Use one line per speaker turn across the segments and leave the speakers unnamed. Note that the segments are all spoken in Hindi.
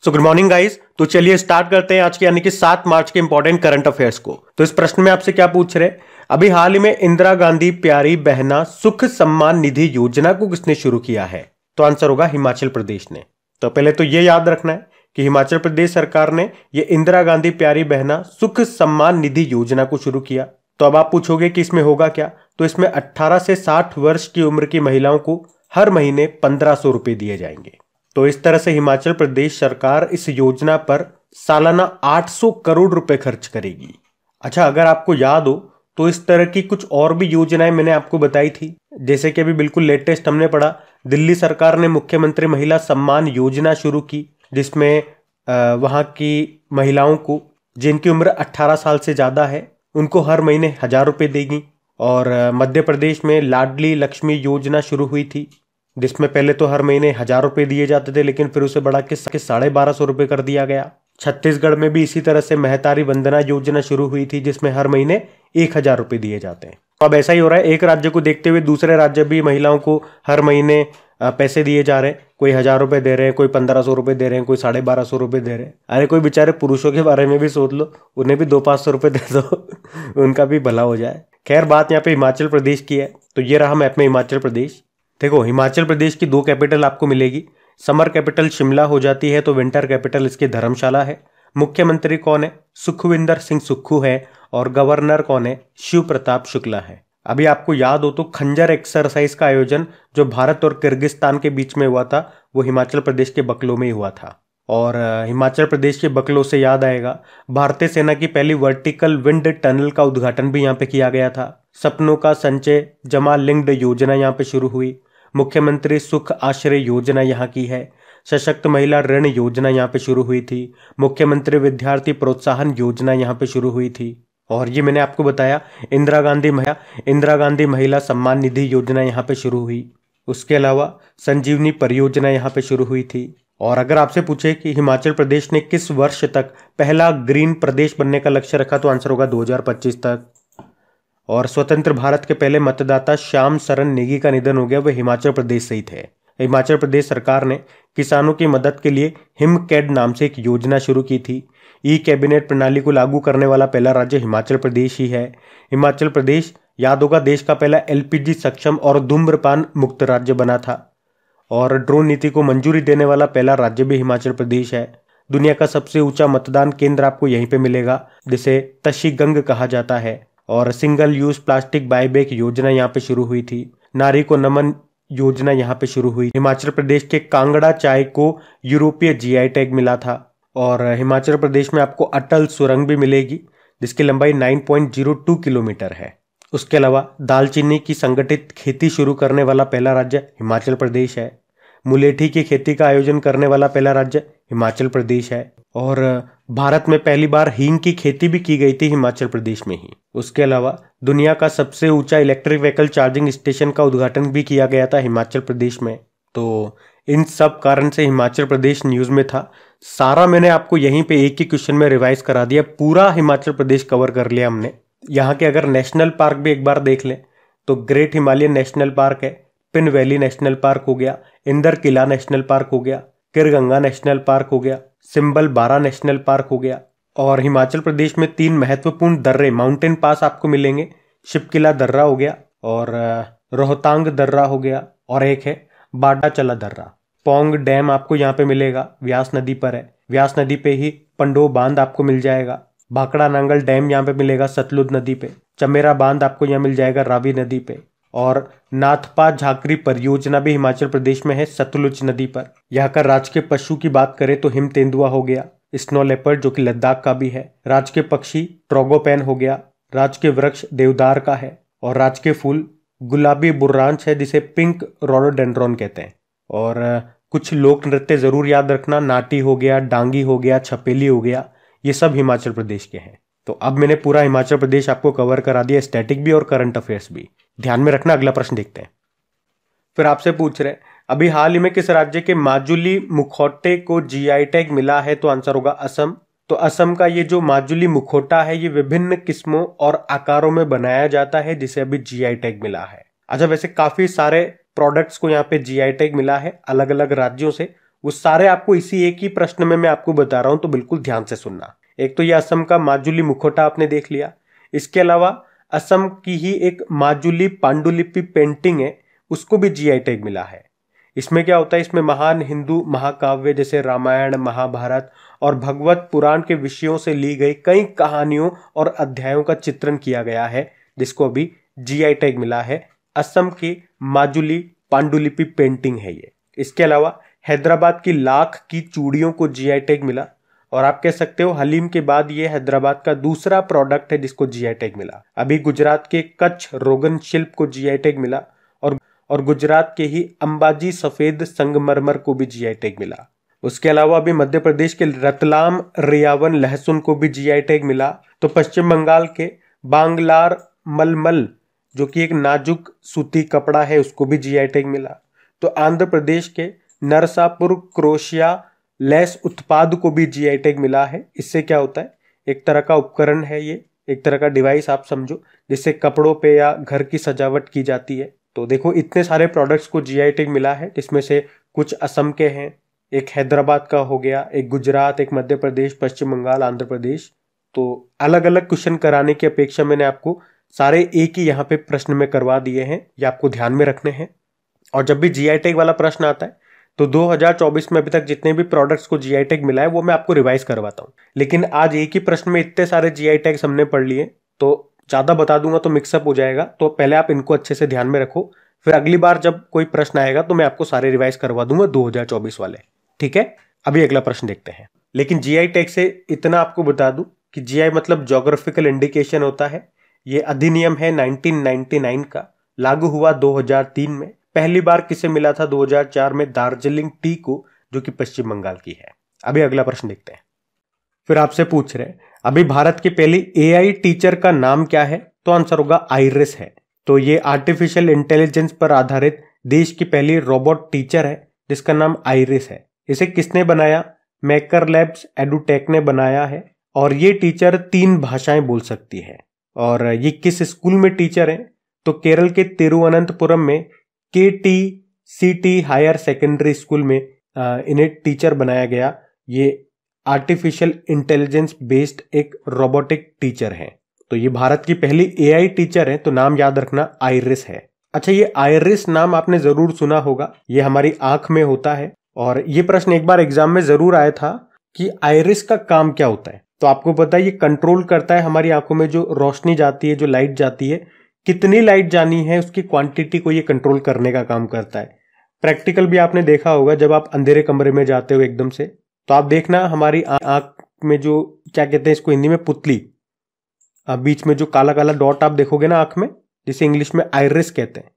So good morning guys. तो चलिए स्टार्ट करते हैं आज के यानी कि 7 मार्च के इंपॉर्टेंट करंट अफेयर्स को। तो इस प्रश्न में आपसे क्या पूछ रहे हैं, अभी हाल ही में इंदिरा गांधी प्यारी बहना सुख सम्मान निधि योजना को किसने शुरू किया है? तो आंसर होगा हिमाचल प्रदेश ने। तो पहले तो ये याद रखना है कि हिमाचल प्रदेश सरकार ने ये इंदिरा गांधी प्यारी बहना सुख सम्मान निधि योजना को शुरू किया। तो अब आप पूछोगे कि इसमें होगा क्या? तो इसमें 18 से 60 वर्ष की उम्र की महिलाओं को हर महीने 1500 रुपए दिए जाएंगे। तो इस तरह से हिमाचल प्रदेश सरकार इस योजना पर सालाना 800 करोड़ रुपए खर्च करेगी। अच्छा, अगर आपको याद हो तो इस तरह की कुछ और भी योजनाएं मैंने आपको बताई थी, जैसे कि अभी बिल्कुल लेटेस्ट हमने पढ़ा, दिल्ली सरकार ने मुख्यमंत्री महिला सम्मान योजना शुरू की, जिसमें वहां की महिलाओं को जिनकी उम्र 18 साल से ज्यादा है उनको हर महीने 1000 रुपए देगी। और मध्य प्रदेश में लाडली लक्ष्मी योजना शुरू हुई थी, जिसमें पहले तो हर महीने 1000 रुपए दिए जाते थे, लेकिन फिर उसे बढ़ा के 1250 रुपए कर दिया गया। छत्तीसगढ़ में भी इसी तरह से महतारी वंदना योजना शुरू हुई थी, जिसमें हर महीने 1000 रुपए दिए जाते हैं। तो अब ऐसा ही हो रहा है, एक राज्य को देखते हुए दूसरे राज्य भी महिलाओं को हर महीने पैसे दिए जा रहे हैं। कोई 1000 रुपए दे रहे हैं, कोई 1500 रुपए दे रहे हैं, कोई 1250 रुपए दे रहे हैं। अरे कोई बेचारे पुरुषों के बारे में भी सोच लो, उन्हें भी 200-500 रुपए दे दो उनका भी भला हो जाए। खैर, बात यहाँ पे हिमाचल प्रदेश की है। तो ये रहा मैप में हिमाचल प्रदेश। देखो, हिमाचल प्रदेश की 2 कैपिटल आपको मिलेगी। समर कैपिटल शिमला हो जाती है, तो विंटर कैपिटल इसकी धर्मशाला है। मुख्यमंत्री कौन है? सुखविंदर सिंह सुक्खू है। और गवर्नर कौन है? शिव प्रताप शुक्ला है। अभी आपको याद हो तो खंजर एक्सरसाइज का आयोजन जो भारत और किर्गिस्तान के बीच में हुआ था, वो हिमाचल प्रदेश के बकलो में ही हुआ था। और हिमाचल प्रदेश के बकलो से याद आएगा, भारतीय सेना की पहली वर्टिकल विंड टनल का उद्घाटन भी यहाँ पे किया गया था। सपनों का संचय जमा लिंक्ड योजना यहाँ पे शुरू हुई। मुख्यमंत्री सुख आश्रय योजना यहाँ की है। सशक्त महिला ऋण योजना यहाँ पे शुरू हुई थी। मुख्यमंत्री विद्यार्थी प्रोत्साहन योजना यहाँ पे शुरू हुई थी। और ये मैंने आपको बताया, इंदिरा गांधी महिला सम्मान निधि योजना यहाँ पे शुरू हुई। उसके अलावा संजीवनी परियोजना यहाँ पे शुरू हुई थी। और अगर आपसे पूछे कि हिमाचल प्रदेश ने किस वर्ष तक पहला ग्रीन प्रदेश बनने का लक्ष्य रखा, तो आंसर होगा 2025 तक। और स्वतंत्र भारत के पहले मतदाता श्याम शरण नेगी का निधन हो गया, वे हिमाचल प्रदेश से ही थे। हिमाचल प्रदेश सरकार ने किसानों की मदद के लिए हिमकैड नाम से एक योजना शुरू की थी। ई कैबिनेट प्रणाली को लागू करने वाला पहला राज्य हिमाचल प्रदेश ही है। हिमाचल प्रदेश, याद होगा, देश का पहला एलपीजी सक्षम और धूम्रपान मुक्त राज्य बना था। और ड्रोन नीति को मंजूरी देने वाला पहला राज्य भी हिमाचल प्रदेश है। दुनिया का सबसे ऊंचा मतदान केंद्र आपको यहीं पे मिलेगा, जिसे तशीगंग कहा जाता है। और सिंगल यूज प्लास्टिक बायबैक योजना यहाँ पे शुरू हुई थी। नारी को नमन योजना यहाँ पे शुरू हुई। हिमाचल प्रदेश के कांगड़ा चाय को यूरोपीय जीआई टैग मिला था। और हिमाचल प्रदेश में आपको अटल सुरंग भी मिलेगी, जिसकी लंबाई 9.02 किलोमीटर है। उसके अलावा दालचीनी की संगठित खेती शुरू करने वाला पहला राज्य हिमाचल प्रदेश है। मुलेठी की खेती का आयोजन करने वाला पहला राज्य हिमाचल प्रदेश है। और भारत में पहली बार हींग की खेती भी की गई थी हिमाचल प्रदेश में ही। उसके अलावा दुनिया का सबसे ऊंचा इलेक्ट्रिक व्हीकल चार्जिंग स्टेशन का उद्घाटन भी किया गया था हिमाचल प्रदेश में। तो इन सब कारण से हिमाचल प्रदेश न्यूज में था। सारा मैंने आपको यहीं पे एक ही क्वेश्चन में रिवाइज करा दिया, पूरा हिमाचल प्रदेश कवर कर लिया हमने। यहाँ के अगर नेशनल पार्क भी एक बार देख लें तो ग्रेट हिमालयन नेशनल पार्क है, पिन वैली नेशनल पार्क हो गया, इंदर किला नेशनल पार्क हो गया, किरगंगा नेशनल पार्क हो गया, सिंबल बारा नेशनल पार्क हो गया। और हिमाचल प्रदेश में 3 महत्वपूर्ण दर्रे माउंटेन पास आपको मिलेंगे। शिवकिला दर्रा हो गया, और रोहतांग दर्रा हो गया, और एक है बाडाचला दर्रा। पौंग डैम आपको यहाँ पे मिलेगा, व्यास नदी पर है। व्यास नदी पे ही पंडो बांध आपको मिल जाएगा। भाखड़ा नांगल डैम यहाँ पे मिलेगा सतलुज नदी पे। चमेरा बांध आपको यहाँ मिल जाएगा रावी नदी पे। और नाथपा झाकरी परियोजना भी हिमाचल प्रदेश में है सतलुज नदी पर। यहाँ का राजकीय पशु की बात करें तो हिम तेंदुआ हो गया, स्नो लेपर्ड जो कि लद्दाख का भी है। राजकीय पक्षी ट्रोगोपैन हो गया। राजकीय वृक्ष देवदार का है। और राजकीय फूल गुलाबी बुर्रांच है, जिसे पिंक रोडोडेंड्रॉन कहते हैं। और कुछ लोक नृत्य जरूर याद रखना, नाटी हो गया, डांगी हो गया, छपेली हो गया, ये सब हिमाचल प्रदेश के हैं। तो अब मैंने पूरा हिमाचल प्रदेश आपको कवर करा दिया, स्टैटिक भी और करंट अफेयर्स भी। ध्यान में रखना। अगला प्रश्न देखते हैं। फिर आपसे पूछ रहे हैं, अभी हाल ही में किस राज्य के माजुली मुखौटे को जीआई टैग मिला है? तो आंसर होगा असम। तो असम का ये जो माजुली मुखौटा है, ये विभिन्न किस्मों और आकारों में बनाया जाता है, जिसे अभी जीआई टैग मिला है। अच्छा, वैसे काफी सारे प्रोडक्ट्स को यहाँ पे जीआई टैग मिला है अलग अलग राज्यों से, वो सारे आपको इसी एक ही प्रश्न में मैं आपको बता रहा हूं, तो बिल्कुल ध्यान से सुनना। एक तो ये असम का माजुली मुखौटा आपने देख लिया। इसके अलावा असम की ही एक माजुली पांडुलिपि पेंटिंग है, उसको भी जीआई टैग मिला है। इसमें क्या होता है, इसमें महान हिंदू महाकाव्य जैसे रामायण, महाभारत और भगवत पुराण के विषयों से ली गई कई कहानियों और अध्यायों का चित्रण किया गया है, जिसको अभी जीआई टैग मिला है। असम की माजुली पांडुलिपि पेंटिंग है ये। इसके अलावा हैदराबाद की लाख की चूड़ियों को जीआई टैग मिला, और आप कह सकते हो हलीम के बाद ये हैदराबाद का दूसरा प्रोडक्ट है जिसको जीआई टैग मिला। अभी गुजरात के कच्छ रोगन शिल्प को जीआई टैग मिला, और गुजरात के ही अंबाजी सफेद संगमरमर को भी जीआई टैग मिला। उसके अलावा अभी मध्य प्रदेश के रतलाम रियावन लहसुन को भी जीआई टैग मिला। तो पश्चिम बंगाल के बांग्लार मलमल, जो कि एक नाजुक सूती कपड़ा है, उसको भी जीआई टैग मिला। तो आंध्र प्रदेश के नरसापुर क्रोशिया लेस उत्पाद को भी जीआई टैग मिला है। इससे क्या होता है, एक तरह का उपकरण है ये, एक तरह का डिवाइस आप समझो, जिससे कपड़ों पे या घर की सजावट की जाती है। तो देखो इतने सारे प्रोडक्ट्स को जीआई टैग मिला है, जिसमें से कुछ असम के हैं, एक हैदराबाद का हो गया, एक गुजरात, एक मध्य प्रदेश, पश्चिम बंगाल, आंध्र प्रदेश। तो अलग अलग क्वेश्चन कराने की अपेक्षा मैंने आपको सारे एक ही यहाँ पे प्रश्न में करवा दिए हैं, ये आपको ध्यान में रखने हैं। और जब भी जीआई टैग वाला प्रश्न आता है तो 2024 में अभी तक जितने भी प्रोडक्ट्स को जीआई टैग मिला है वो मैं आपको रिवाइज करवाता हूँ। लेकिन आज एक ही प्रश्न में इतने सारे जीआई टैग्स हमने पढ़ लिए, तो ज्यादा बता दूंगा तो मिक्सअप हो जाएगा। तो पहले आप इनको अच्छे से ध्यान में रखो, फिर अगली बार जब कोई प्रश्न आएगा तो मैं आपको सारे रिवाइज करवा दूंगा 2024 वाले। ठीक है, अभी अगला प्रश्न देखते हैं। लेकिन जीआई टैग से इतना आपको बता दूं कि जीआई मतलब ज्योग्राफिकल इंडिकेशन होता है। ये अधिनियम है 1999 का, लागू हुआ 2003 में। पहली बार किसे मिला था, 2004 में दार्जिलिंग टी को, जो कि पश्चिम बंगाल की है। अभी अगला प्रश्न देखते हैं। फिर आपसे पूछ रहे अभी भारत की पहली एआई टीचर का नाम क्या है, तो आंसर होगा आइरिस है। तो ये आर्टिफिशियल इंटेलिजेंस पर आधारित देश की पहली रोबोट टीचर है, जिसका नाम आइरिस है। इसे किसने बनाया, मेकर लैब्स एडुटेक ने बनाया है। और ये टीचर 3 भाषाएं बोल सकती है। और ये किस स्कूल में टीचर है, तो केरल के तिरुवनंतपुरम में KTCT हायर सेकेंडरी स्कूल में इन्हें टीचर बनाया गया। ये आर्टिफिशियल इंटेलिजेंस बेस्ड एक रोबोटिक टीचर है। तो ये भारत की पहली एआई टीचर है, तो नाम याद रखना आइरिस है। अच्छा, ये आइरिस नाम आपने जरूर सुना होगा, ये हमारी आंख में होता है। और ये प्रश्न एक बार एग्जाम में जरूर आया था कि आइरिस का काम क्या होता है। तो आपको पता है ये कंट्रोल करता है हमारी आंखों में जो रोशनी जाती है, जो लाइट जाती है, कितनी लाइट जानी है उसकी क्वांटिटी को ये कंट्रोल करने का काम करता है। प्रैक्टिकल भी आपने देखा होगा, जब आप अंधेरे कमरे में जाते हो एकदम से, तो आप देखना हमारी आंख में जो क्या कहते हैं इसको हिंदी में, पुतली, बीच में जो काला काला डॉट आप देखोगे ना आंख में, जिसे इंग्लिश में आइरिस कहते हैं,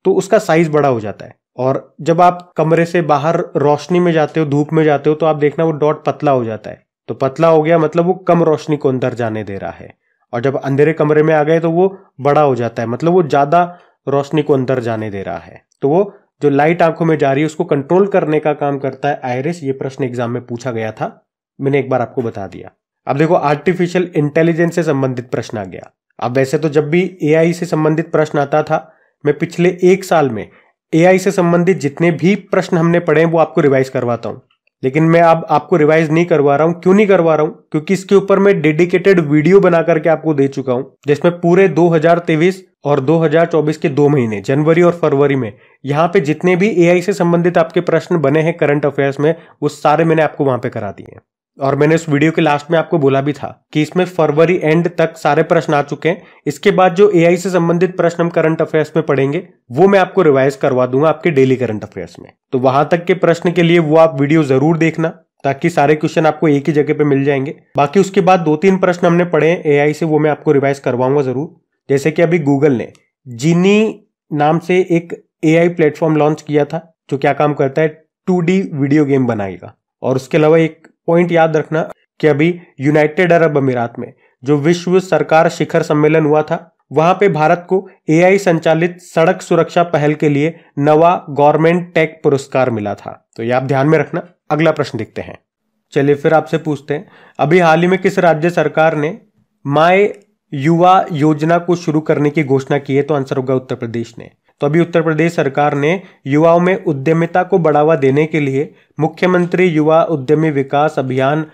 तो उसका साइज बड़ा हो जाता है। और जब आप कमरे से बाहर रोशनी में जाते हो, धूप में जाते हो, तो आप देखना वो डॉट पतला हो जाता है। तो पतला हो गया मतलब वो कम रोशनी को अंदर जाने दे रहा है। और जब अंधेरे कमरे में आ गए तो वो बड़ा हो जाता है, मतलब वो ज्यादा रोशनी को अंदर जाने दे रहा है। तो वो जो लाइट आंखों में जा रही है उसको कंट्रोल करने का काम करता है आइरिस। ये प्रश्न एग्जाम में पूछा गया था, मैंने एक बार आपको बता दिया। अब देखो आर्टिफिशियल इंटेलिजेंस से संबंधित प्रश्न आ गया। अब वैसे तो जब भी एआई से संबंधित प्रश्न आता था, मैं पिछले 1 साल में एआई से संबंधित जितने भी प्रश्न हमने पढ़े हैं वो आपको रिवाइज करवाता हूं। लेकिन मैं अब आपको रिवाइज नहीं करवा रहा हूं। क्यों नहीं करवा रहा हूं, क्योंकि इसके ऊपर मैं डेडिकेटेड वीडियो बना करके आपको दे चुका हूं, जिसमें पूरे 2023 और 2024 के 2 महीने, जनवरी और फरवरी में, यहां पे जितने भी एआई से संबंधित आपके प्रश्न बने हैं करंट अफेयर्स में, वो सारे मैंने आपको वहां पे करा दिए हैं। और मैंने इस वीडियो के लास्ट में आपको बोला भी था कि इसमें फरवरी एंड तक सारे प्रश्न आ चुके हैं। इसके बाद जो एआई से संबंधित प्रश्न हम करंट अफेयर्स में पढ़ेंगे वो मैं आपको रिवाइज करवा दूंगा आपके डेली करंट अफेयर्स में। तो वहां तक के प्रश्न के लिए वो आप वीडियो जरूर देखना, ताकि सारे क्वेश्चन आपको एक ही जगह पे मिल जाएंगे। बाकी उसके बाद 2-3 प्रश्न हमने पढ़े हैं एआई से, वो मैं आपको रिवाइज करवाऊंगा जरूर। जैसे कि अभी गूगल ने जीनी नाम से एक एआई प्लेटफॉर्म लॉन्च किया था, जो क्या काम करता है, 2D वीडियो गेम बनाएगा। और उसके अलावा एक पॉइंट याद रखना कि अभी यूनाइटेड अरब अमीरात में जो विश्व सरकार शिखर सम्मेलन हुआ था, वहां पे भारत को एआई संचालित सड़क सुरक्षा पहल के लिए नवा गवर्नमेंट टेक पुरस्कार मिला था। तो ये आप ध्यान में रखना। अगला प्रश्न देखते हैं। चलिए फिर आपसे पूछते हैं, अभी हाल ही में किस राज्य सरकार ने माय युवा योजना को शुरू करने की घोषणा की है, तो आंसर होगा उत्तर प्रदेश ने। तो अभी उत्तर प्रदेश सरकार ने युवाओं में उद्यमिता को बढ़ावा देने के लिए मुख्यमंत्री युवा उद्यमी विकास अभियान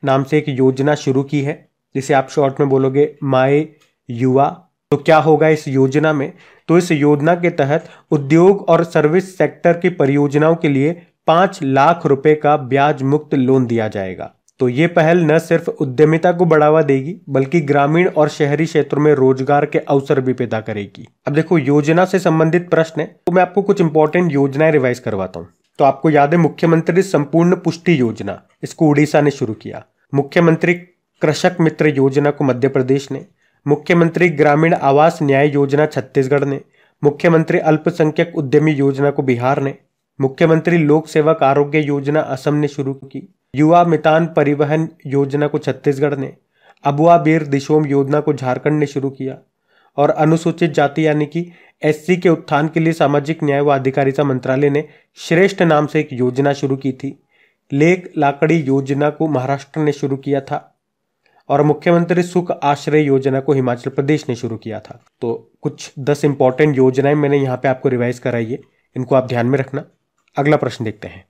नाम से एक योजना शुरू की है, जिसे आप शॉर्ट में बोलोगे माय युवा। तो क्या होगा इस योजना में? तो इस योजना के तहत उद्योग और सर्विस सेक्टर की परियोजनाओं के लिए 5 लाख रुपए का ब्याज मुक्त लोन दिया जाएगा। तो ये पहल न सिर्फ उद्यमिता को बढ़ावा देगी बल्कि ग्रामीण और शहरी क्षेत्रों में रोजगार के अवसर भी पैदा करेगी। अब देखो, योजना से संबंधित प्रश्न है तो मैं आपको कुछ इंपॉर्टेंट योजनाएं रिवाइज करवाता हूं। तो आपको याद है मुख्यमंत्री संपूर्ण पुष्टि योजना, इसको उड़ीसा ने शुरू किया। मुख्यमंत्री कृषक मित्र योजना को मध्य प्रदेश ने, मुख्यमंत्री ग्रामीण आवास न्याय योजना छत्तीसगढ़ ने, मुख्यमंत्री अल्पसंख्यक उद्यमी योजना को बिहार ने, मुख्यमंत्री लोक सेवक आरोग्य योजना असम ने शुरू की, युवा मितान परिवहन योजना को छत्तीसगढ़ ने, अबुआ बीर दिशोम योजना को झारखंड ने शुरू किया, और अनुसूचित जाति यानी कि एससी के उत्थान के लिए सामाजिक न्याय व अधिकारिता मंत्रालय ने श्रेष्ठ नाम से एक योजना शुरू की थी। लेक लाकड़ी योजना को महाराष्ट्र ने शुरू किया था, और मुख्यमंत्री सुख आश्रय योजना को हिमाचल प्रदेश ने शुरू किया था। तो कुछ 10 इंपॉर्टेंट योजनाएं मैंने यहाँ पे आपको रिवाइज कराई है, इनको आप ध्यान में रखना। अगला प्रश्न देखते हैं।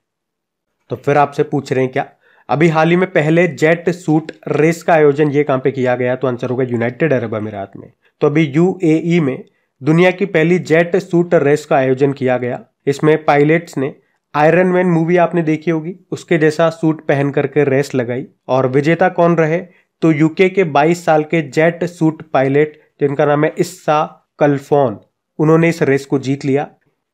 तो फिर आपसे पूछ रहे हैं क्या अभी हाल ही में पहले जेट सूट रेस का आयोजन ये कहां पे किया गया? तो आंसर होगा यूनाइटेड अरब अमीरात में। तो अभी यूएई में दुनिया की पहली जेट सूट रेस का आयोजन किया गया। इसमें पायलट्स ने आयरन मैन मूवी आपने देखी होगी, उसके जैसा सूट पहन करके रेस लगाई। और विजेता कौन रहे? तो यूके के 22 साल के जेट सूट पायलट जिनका नाम है इस्सा कल्फोन, उन्होंने इस रेस को जीत लिया।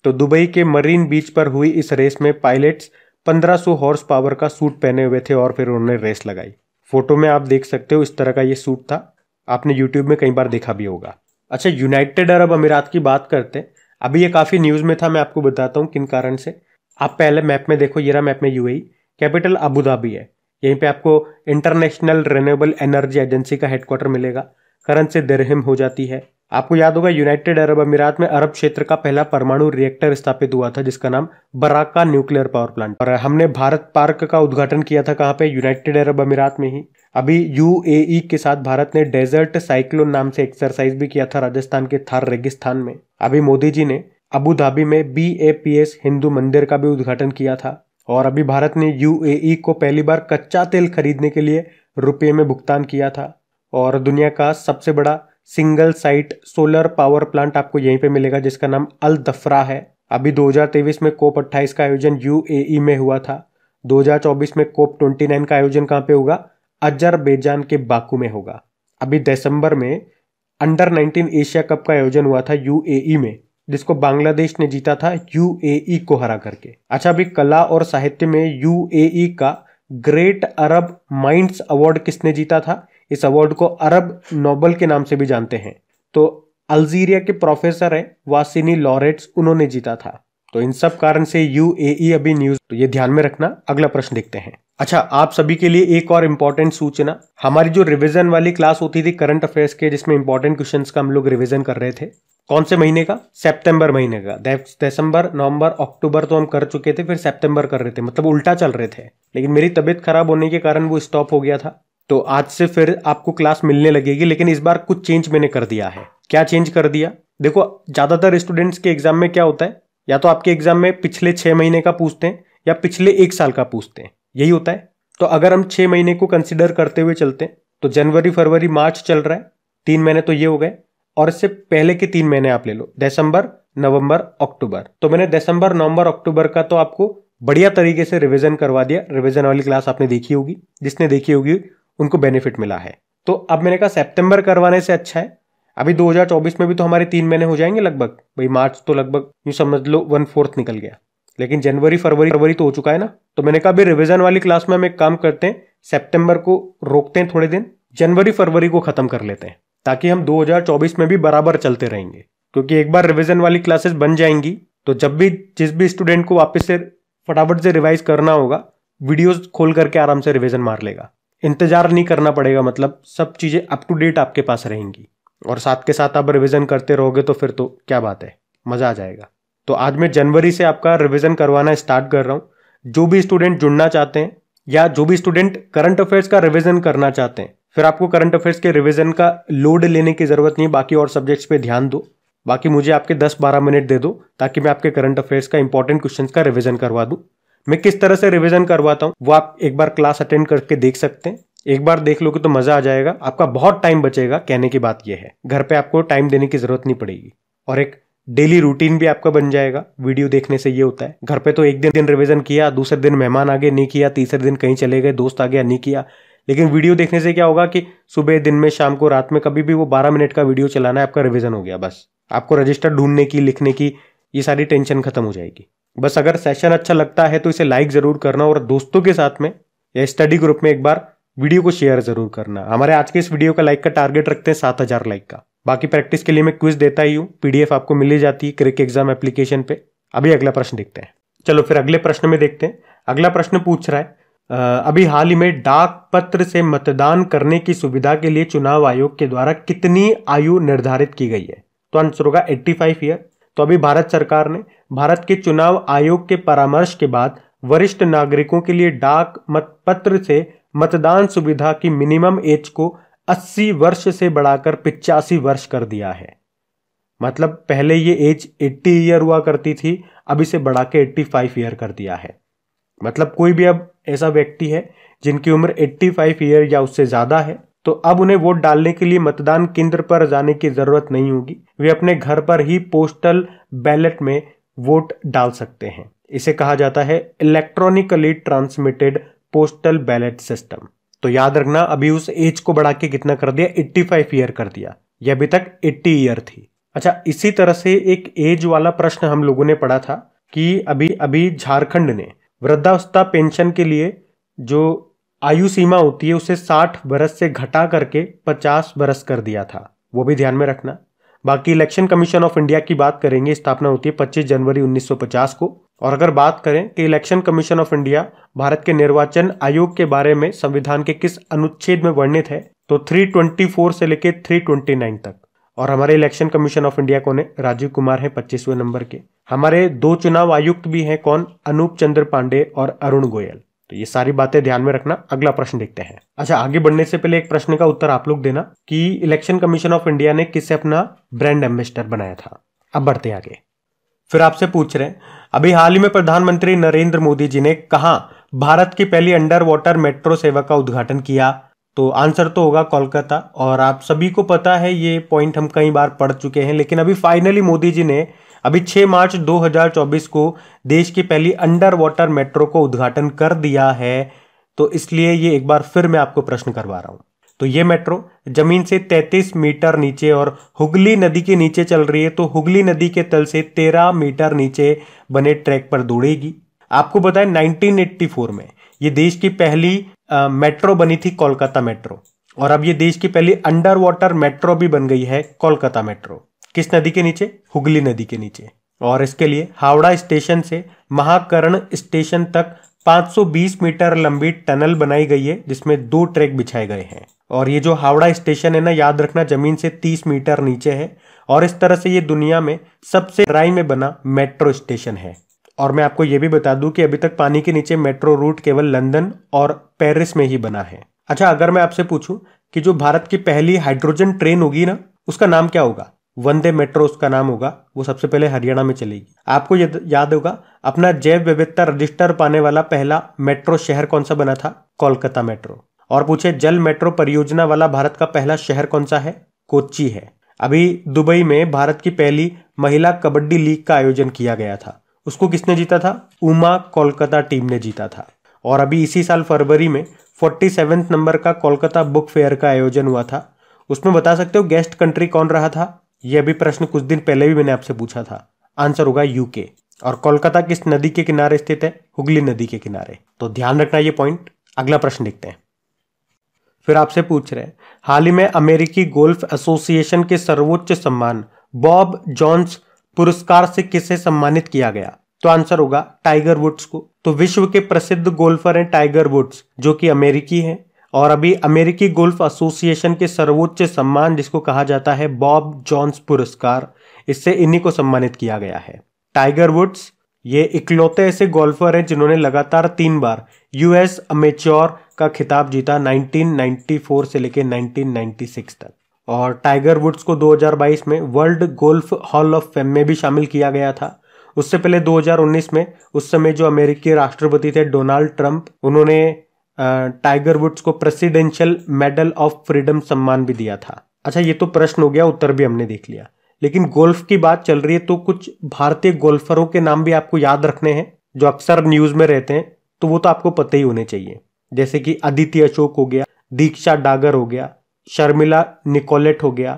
तो दुबई के मरीन बीच पर हुई इस रेस में पायलट्स 1500 हॉर्स पावर का सूट पहने हुए थे और फिर उन्होंने रेस लगाई। फोटो में आप देख सकते हो इस तरह का ये सूट था, आपने यूट्यूब में कई बार देखा भी होगा। अच्छा, यूनाइटेड अरब अमीरात की बात करते हैं। अभी ये काफी न्यूज में था, मैं आपको बताता हूँ किन कारण से। आप पहले मैप में देखो, ये रहा मैप में यूएई, कैपिटल अबू धाबी है। यहीं पे आपको इंटरनेशनल रिन्यूएबल एनर्जी एजेंसी का हेडक्वार्टर मिलेगा। करेंसी दिरहम हो जाती है। आपको याद होगा यूनाइटेड अरब अमीरात में अरब क्षेत्र का पहला परमाणु रिएक्टर स्थापित हुआ था जिसका नाम बराका न्यूक्लियर पावर प्लांट। और हमने भारत पार्क का उद्घाटन किया था कहां पे? यूनाइटेड अरब अमीरात में ही। अभी यूएई के साथ भारत ने डेजर्ट साइक्लोन नाम से एक्सरसाइज भी किया था राजस्थान के थार रेगिस्तान में। अभी मोदी जी ने अबू धाबी में BAPS हिंदू मंदिर का भी उद्घाटन किया था। और अभी भारत ने यूएई को पहली बार कच्चा तेल खरीदने के लिए रुपये में भुगतान किया था। और दुनिया का सबसे बड़ा single site solar power plant आपको यहीं पे मिलेगा जिसका नाम अल दफरा है। अभी 2023 में COP 28 का आयोजन यूएई में हुआ था। 2024 में COP 29 का आयोजन कहां पे होगा? अजरबैजान के बाकू में होगा। अभी दिसंबर में अंडर 19 एशिया कप का आयोजन हुआ था यूएई में, जिसको बांग्लादेश ने जीता था यूएई को हरा करके। अच्छा, अभी कला और साहित्य में यूएई का ग्रेट अरब माइंड्स अवार्ड किसने जीता था? इस अवार्ड को अरब नोबल के नाम से भी जानते हैं। तो अल्जीरिया के प्रोफेसर है वासिनी लॉरेट्स, उन्होंने जीता था। तो इन सब कारण से यूएई अभी न्यूज, तो ये ध्यान में रखना। अगला प्रश्न देखते हैं। अच्छा, आप सभी के लिए एक और इंपॉर्टेंट सूचना, हमारी जो रिवीजन वाली क्लास होती थी करंट अफेयर्स के, जिसमें इंपॉर्टेंट क्वेश्चंस का हम लोग रिवीजन कर रहे थे, कौन से महीने का? सितंबर महीने का। दिसंबर, नवंबर, अक्टूबर तो हम कर चुके थे, फिर सितंबर कर रहे थे, मतलब उल्टा चल रहे थे। लेकिन मेरी तबीयत खराब होने के कारण वो स्टॉप हो गया था। तो आज से फिर आपको क्लास मिलने लगेगी, लेकिन इस बार कुछ चेंज मैंने कर दिया है। क्या चेंज कर दिया? देखो, ज्यादातर स्टूडेंट्स के एग्जाम में क्या होता है, या तो आपके एग्जाम में पिछले 6 महीने का पूछते हैं या पिछले 1 साल का पूछते हैं, यही होता है। तो अगर हम 6 महीने को कंसिडर करते हुए चलते हैं तो जनवरी, फरवरी, मार्च चल रहा है, 3 महीने तो ये हो गए। और इससे पहले के 3 महीने आप ले लो, दिसंबर, नवंबर, अक्टूबर। तो मैंने दिसंबर, नवंबर, अक्टूबर का तो आपको बढ़िया तरीके से रिवीजन करवा दिया। रिवीजन वाली क्लास आपने देखी होगी, जिसने देखी होगी उनको बेनिफिट मिला है। तो अब मैंने कहा सितंबर करवाने से अच्छा है, अभी 2024 में भी तो हमारे 3 महीने हो जाएंगे लगभग। भाई मार्च तो लगभग यूं समझ लो 1/4 निकल गया, लेकिन जनवरी, फरवरी तो हो चुका है ना। तो मैंने कहा अभी रिवीजन वाली क्लास में हम एक काम करते हैं, सितंबर को रोकते हैं थोड़े दिन, जनवरी फरवरी को खत्म कर लेते हैं, ताकि हम 2024 में भी बराबर चलते रहेंगे। क्योंकि एक बार रिवीजन वाली क्लासेस बन जाएंगी तो जब भी जिस भी स्टूडेंट को वापस से फटाफट से रिवाइज करना होगा, वीडियोस खोल करके आराम से रिवीजन मार लेगा, इंतजार नहीं करना पड़ेगा। मतलब सब चीजें अप टू डेट आपके पास रहेंगी। और साथ के साथ आप रिवीजन करते रहोगे तो फिर तो क्या बात है, मजा आ जाएगा। तो आज मैं जनवरी से आपका रिवीजन करवाना स्टार्ट कर रहा हूं। जो भी स्टूडेंट जुड़ना चाहते हैं या जो भी स्टूडेंट करंट अफेयर्स का रिवीजन करना चाहते हैं, फिर आपको करंट अफेयर्स के रिवीजन का लोड लेने की जरूरत नहीं, बाकी और सब्जेक्ट्स पे ध्यान दो। बाकी मुझे आपके 10-12 मिनट दे दो ताकि मैं आपके करंट अफेयर्स का इंपॉर्टेंट क्वेश्चंस का रिवीजन करवा दूं। मैं किस तरह से रिवीजन करवाता हूं वो आप एक बार क्लास अटेंड करके देख सकते हैं। एक बार देख लोगे तो मजा आ जाएगा, आपका बहुत टाइम बचेगा। कहने की बात यह है, घर पे आपको टाइम देने की जरूरत नहीं पड़ेगी और एक डेली रूटीन भी आपका बन जाएगा। वीडियो देखने से ये होता है, घर पे तो एक दिन रिवीजन किया, दूसरे दिन मेहमान आ गए नहीं किया, तीसरे दिन कहीं चले गए, दोस्त आ गया नहीं किया। लेकिन वीडियो देखने से क्या होगा कि सुबह, दिन में, शाम को, रात में कभी भी वो 12 मिनट का वीडियो चलाना है, आपका रिवीजन हो गया। बस आपको रजिस्टर ढूंढने की, लिखने की, ये सारी टेंशन खत्म हो जाएगी। बस अगर सेशन अच्छा लगता है तो इसे लाइक जरूर करना और दोस्तों के साथ में या स्टडी ग्रुप में एक बार वीडियो को शेयर जरूर करना। हमारे आज के इस वीडियो का लाइक का टारगेट रखते हैं 7000 लाइक का। बाकी प्रैक्टिस के लिए मैं क्विज देता ही हूँ, पीडीएफ आपको मिल ही जाती है क्रिक एग्जाम एप्लीकेशन पे। अभी अगला प्रश्न देखते हैं। चलो फिर अगले प्रश्न में देखते हैं। अगला प्रश्न पूछ रहा है अभी हाल ही में डाक पत्र से मतदान करने की सुविधा के लिए चुनाव आयोग के द्वारा कितनी आयु निर्धारित की गई है? तो आंसर होगा 85 ईयर। तो अभी भारत सरकार ने भारत के चुनाव आयोग के परामर्श के बाद वरिष्ठ नागरिकों के लिए डाक मत पत्र से मतदान सुविधा की मिनिमम एज को 80 वर्ष से बढ़ाकर 85 वर्ष कर दिया है। मतलब पहले ये एज 80 ईयर हुआ करती थी, अब इसे बढ़ा के 85 ईयर कर दिया है। मतलब कोई भी अब ऐसा व्यक्ति है जिनकी उम्र 85 ईयर या उससे ज्यादा है तो अब उन्हें वोट डालने के लिए मतदान केंद्र पर जाने की जरूरत नहीं होगी। वे अपने घर पर ही पोस्टल बैलेट में वोट डाल सकते हैं। इसे कहा जाता है electronically transmitted postal ballot system. तो याद रखना, अभी उस एज को बढ़ा के कितना कर दिया? 85 ईयर कर दिया। यह अभी तक 80 ईयर थी। अच्छा, इसी तरह से एक एज वाला प्रश्न हम लोगों ने पढ़ा था कि अभी झारखंड ने वृद्धावस्था पेंशन के लिए जो आयु सीमा होती है उसे 60 बरस से घटा करके 50 बरस कर दिया था। वो भी ध्यान में रखना। बाकी इलेक्शन कमीशन ऑफ इंडिया की बात करेंगे, स्थापना होती है 25 जनवरी 1950 को। और अगर बात करें कि election commission of India Bharat के निर्वाचन आयोग के बारे में संविधान के किस अनुच्छेद में वर्णित है, तो 324 से लेके 329 तक। और हमारे इलेक्शन कमीशन ऑफ इंडिया कौन है? राजीव कुमार है 25वें नंबर के। हमारे 2 चुनाव आयुक्त भी हैं, कौन? अनूप चंद्र पांडे और अरुण गोयल। तो ये सारी बातें ध्यान में रखना। अगला प्रश्न देखते हैं। अच्छा, आगे बढ़ने से पहले एक प्रश्न का उत्तर आप लोग देना कि इलेक्शन कमीशन ऑफ इंडिया ने किसे अपना ब्रांड एम्बेसडर बनाया था। अब बढ़ते हैं आगे। फिर आपसे पूछ रहे हैं अभी हाल ही में प्रधानमंत्री नरेंद्र मोदी जी ने कहां भारत की पहली अंडर वाटर मेट्रो सेवा का उद्घाटन किया? तो आंसर तो होगा कोलकाता। और आप सभी को पता है, ये पॉइंट हम कई बार पढ़ चुके हैं, लेकिन अभी फाइनली मोदी जी ने अभी 6 मार्च 2024 को देश की पहली अंडर वाटर मेट्रो को उद्घाटन कर दिया है। तो इसलिए ये एक बार फिर मैं आपको प्रश्न करवा रहा हूं। तो ये मेट्रो जमीन से 33 मीटर नीचे और हुगली नदी के नीचे चल रही है। तो हुगली नदी के तल से 13 मीटर नीचे बने ट्रैक पर दौड़ेगी। आपको पता है 1984 में ये देश की पहली मेट्रो बनी थी, कोलकाता मेट्रो। और अब ये देश की पहली अंडर वाटर मेट्रो भी बन गई है, कोलकाता मेट्रो। किस नदी के नीचे? हुगली नदी के नीचे। और इसके लिए हावड़ा स्टेशन से महाकर्ण स्टेशन तक 520 मीटर लंबी टनल बनाई गई है, जिसमें 2 ट्रैक बिछाए गए हैं। और ये जो हावड़ा स्टेशन है ना, याद रखना, जमीन से 30 मीटर नीचे है। और इस तरह से ये दुनिया में सबसे गहराई में बना मेट्रो स्टेशन है। और मैं आपको ये भी बता दूं कि अभी तक पानी के नीचे मेट्रो रूट केवल लंदन और पेरिस में ही बना है। अच्छा, अगर मैं आपसे पूछूं कि जो भारत की पहली हाइड्रोजन ट्रेन होगी ना, उसका नाम क्या होगा? वंदे मेट्रो उसका नाम होगा। वो सबसे पहले हरियाणा में चलेगी। आपको याद होगा, अपना जैव विविधता रजिस्टर पाने वाला पहला मेट्रो शहर कौन सा बना था? कोलकाता मेट्रो। और पूछे जल मेट्रो परियोजना वाला भारत का पहला शहर कौन सा है? कोच्चि है। अभी दुबई में भारत की पहली महिला कबड्डी लीग का आयोजन किया गया था। उसको किसने जीता था? उमा कोलकाता टीम ने जीता था। और अभी इसी साल फरवरी में 47वें नंबर का कोलकाता बुक फेयर का आयोजन हुआ था। उसमें बता सकते हो गेस्ट कंट्री कौन रहा था? यह भी प्रश्न कुछ दिन पहले भी मैंने आपसे पूछा था। आंसर होगा यूके। और कोलकाता किस नदी के किनारे स्थित है? हुगली नदी के किनारे। तो ध्यान रखना ये पॉइंट। अगला प्रश्न देखते हैं। फिर आपसे पूछ रहे हैं हाल ही में अमेरिकी गोल्फ एसोसिएशन के सर्वोच्च सम्मान बॉब जोन्स पुरस्कार से किसे सम्मानित किया गया? तो आंसर होगा टाइगर वुड्स को। तो विश्व के प्रसिद्ध गोल्फर हैं टाइगर वुड्स, जो कि अमेरिकी हैं। और अभी अमेरिकी गोल्फ एसोसिएशन के सर्वोच्च सम्मान, जिसको कहा जाता है बॉब जोन्स पुरस्कार, इससे इन्हीं को सम्मानित किया गया है। टाइगर वुड्स ये इकलौते ऐसे गोल्फर हैं जिन्होंने लगातार 3 बार यूएस अमेच्योर का खिताब जीता, 1994 से लेकर 1996 तक। और टाइगर वुड्स को 2022 में world golf hall of fame में भी शामिल किया गया था। उससे पहले 2019 में उस समय जो अमेरिकी राष्ट्रपति थे डोनाल्ड ट्रंप, उन्होंने टाइगर वुड्स को प्रेसिडेंशियल मेडल ऑफ फ्रीडम सम्मान भी दिया था। अच्छा, ये तो प्रश्न हो गया, उत्तर भी हमने देख लिया। लेकिन गोल्फ की बात चल रही है तो कुछ भारतीय गोल्फरों के नाम भी आपको याद रखने हैं जो अक्सर न्यूज में रहते हैं, तो वो तो आपको पता ही होने चाहिए। जैसे कि अदिति अशोक हो गया, दीक्षा डागर हो गया, शर्मिला निकोलेट हो गया,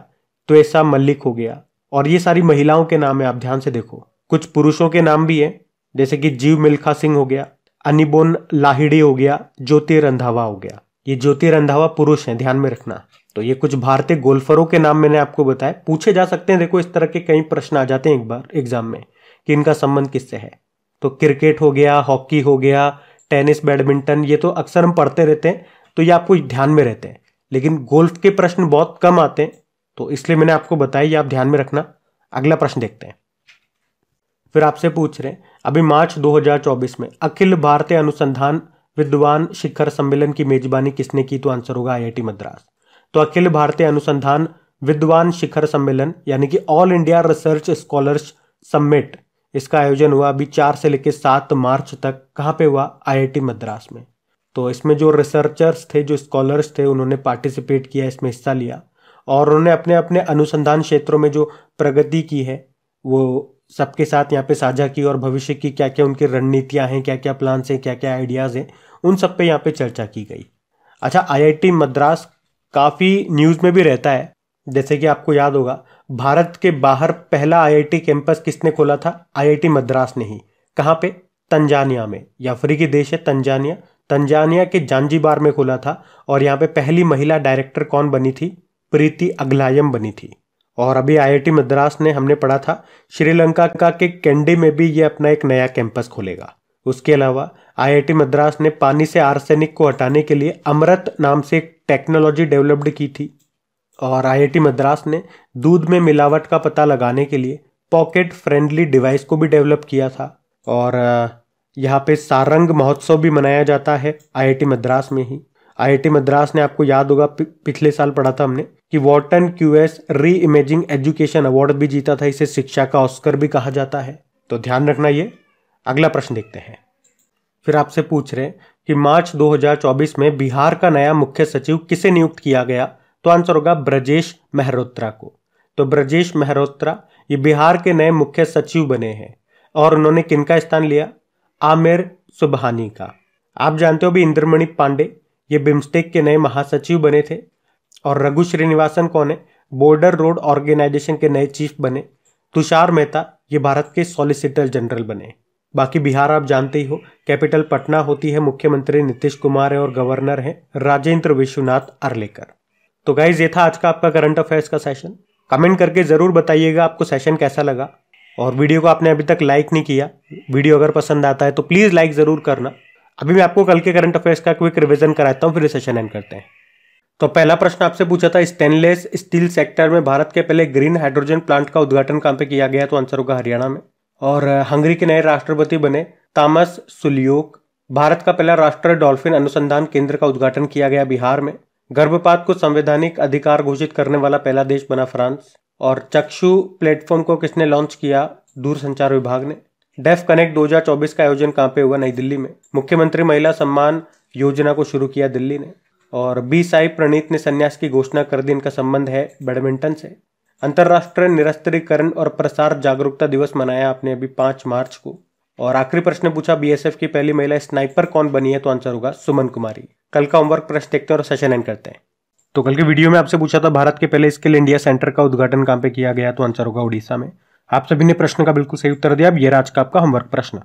त्वेसा मलिक हो गया। और ये सारी महिलाओं के नाम है, आप ध्यान से देखो। कुछ पुरुषों के नाम भी है, जैसे कि जीव मिल्खा सिंह हो गया, अनिबोन लाहिड़ी हो गया, ज्योति रंधावा हो गया। ये ज्योति रंधावा पुरुष हैं, ध्यान में रखना। तो ये कुछ भारतीय गोल्फरों के नाम मैंने आपको बताया, पूछे जा सकते हैं। देखो, इस तरह के कई प्रश्न आ जाते हैं एक बार एग्जाम में कि इनका संबंध किससे है। तो क्रिकेट हो गया, हॉकी हो गया, टेनिस, बैडमिंटन, ये तो अक्सर हम पढ़ते रहते हैं, तो ये आपको ध्यान में रहते हैं। लेकिन गोल्फ के प्रश्न बहुत कम आते हैं, तो इसलिए मैंने आपको बताया, ये आप ध्यान में रखना। अगला प्रश्न देखते हैं। फिर आपसे पूछ रहे हैं, अभी मार्च 2024 में अखिल भारतीय अनुसंधान विद्वान शिखर सम्मेलन की मेजबानी किसने की? तो आंसर होगा IIT मद्रास। तो अखिल भारतीय अनुसंधान विद्वान शिखर सम्मेलन यानी कि all India research scholars summit, इसका आयोजन हुआ अभी 4 से लेकर 7 मार्च तक। कहाँ पे हुआ? IIT मद्रास में। तो इसमें जो रिसर्चर्स थे, जो स्कॉलर्स थे, उन्होंने पार्टिसिपेट किया, इसमें हिस्सा लिया और उन्होंने अपने अपने अनुसंधान क्षेत्रों में जो प्रगति की है वो सबके साथ यहाँ पे साझा की और भविष्य की क्या क्या उनकी रणनीतियां हैं, क्या क्या प्लान्स हैं, क्या क्या आइडियाज हैं, उन सब पे यहाँ पे चर्चा की गई। अच्छा, IIT मद्रास काफ़ी न्यूज़ में भी रहता है। जैसे कि आपको याद होगा, भारत के बाहर पहला IIT कैंपस किसने खोला था? IIT मद्रास ने ही। कहाँ पे? तंजानिया में। ये अफ्रीकी देश है तंजानिया। तंजानिया के जांजीबार में खोला था। और यहाँ पे पहली महिला डायरेक्टर कौन बनी थी? प्रीति अग्लायम बनी थी। और अभी IIT मद्रास ने, हमने पढ़ा था, श्रीलंका के कैंडी में भी ये अपना एक नया कैंपस खोलेगा। उसके अलावा IIT मद्रास ने पानी से आर्सेनिक को हटाने के लिए अमृत नाम से एक टेक्नोलॉजी डेवलप्ड की थी। और IIT मद्रास ने दूध में मिलावट का पता लगाने के लिए पॉकेट फ्रेंडली डिवाइस को भी डेवलप किया था। और यहाँ पे सारंग महोत्सव भी मनाया जाता है IIT मद्रास में ही। IIT मद्रास ने, आपको याद होगा, पिछले साल पढ़ा था हमने कि वॉर्टन क्यूएस री इमेजिंग एजुकेशन अवार्ड भी जीता था। इसे शिक्षा का ऑस्कर भी कहा जाता है, तो ध्यान रखना ये। अगला प्रश्न देखते हैं। फिर आपसे पूछ रहे हैं कि मार्च 2024 में बिहार का नया मुख्य सचिव किसे नियुक्त किया गया? तो आंसर होगा ब्रजेश मेहरोत्रा को। तो ब्रजेश मेहरोत्रा ये बिहार के नए मुख्य सचिव बने हैं। और उन्होंने किनका स्थान लिया? आमिर सुबहानी का। आप जानते हो भी इंद्रमणि पांडे ये बिम्स्टेक के नए महासचिव बने थे। और रघु श्रीनिवासन कौन है? बॉर्डर रोड ऑर्गेनाइजेशन के नए चीफ बने। तुषार मेहता ये भारत के सॉलिसिटर जनरल बने। बाकी बिहार आप जानते ही हो, कैपिटल पटना होती है, मुख्यमंत्री नीतीश कुमार है और गवर्नर है राजेंद्र विश्वनाथ अर्लेकर। तो गाइज, ये था आज का आपका करंट अफेयर्स का सेशन। कमेंट करके जरूर बताइएगा आपको सेशन कैसा लगा। और वीडियो को आपने अभी तक लाइक नहीं किया, वीडियो अगर पसंद आता है तो प्लीज लाइक जरूर करना। अभी मैं आपको कल के करंट अफेयर्स का क्विक रिवीजन कराता हूं, फिर सेशन एंड करते हैं। तो पहला प्रश्न आपसे पूछा था, स्टेनलेस स्टील सेक्टर में भारत के पहले ग्रीन हाइड्रोजन प्लांट का उद्घाटन कहां पे किया गया? तो आंसर होगा हरियाणा में। और हंगरी के नए राष्ट्रपति बने तामस सुलियोक। भारत का पहला राष्ट्रीय डॉल्फिन अनुसंधान केंद्र का उद्घाटन किया गया बिहार में। गर्भपात को संवैधानिक अधिकार घोषित करने वाला पहला देश बना फ्रांस। और चक्षु प्लेटफॉर्म को किसने लॉन्च किया? दूरसंचार विभाग ने। डेफ कनेक्ट 2024 का आयोजन कहां पे हुआ? नई दिल्ली में। मुख्यमंत्री महिला सम्मान योजना को शुरू किया दिल्ली ने। और बी साई प्रणीत ने संन्यास की घोषणा कर दी। इनका संबंध है बैडमिंटन से। अंतर्राष्ट्रीय निरस्त्रीकरण और प्रसार जागरूकता दिवस मनाया आपने अभी 5 मार्च को। और आखिरी प्रश्न पूछा, BSF की पहली महिला स्नाइपर कौन बनी है? तो आंसर होगा सुमन कुमारी। कल का होमवर्क प्रश्न देखते हैं और सेशन एंड करते हैं। तो कल के वीडियो में आपसे पूछा था, भारत के पहले स्किल इंडिया सेंटर का उद्घाटन कहां पे किया गया? तो आंसर होगा उड़ीसा में। आप सभी ने प्रश्न का बिल्कुल सही उत्तर दिया। अब ये आज का आपका होमवर्क प्रश्न।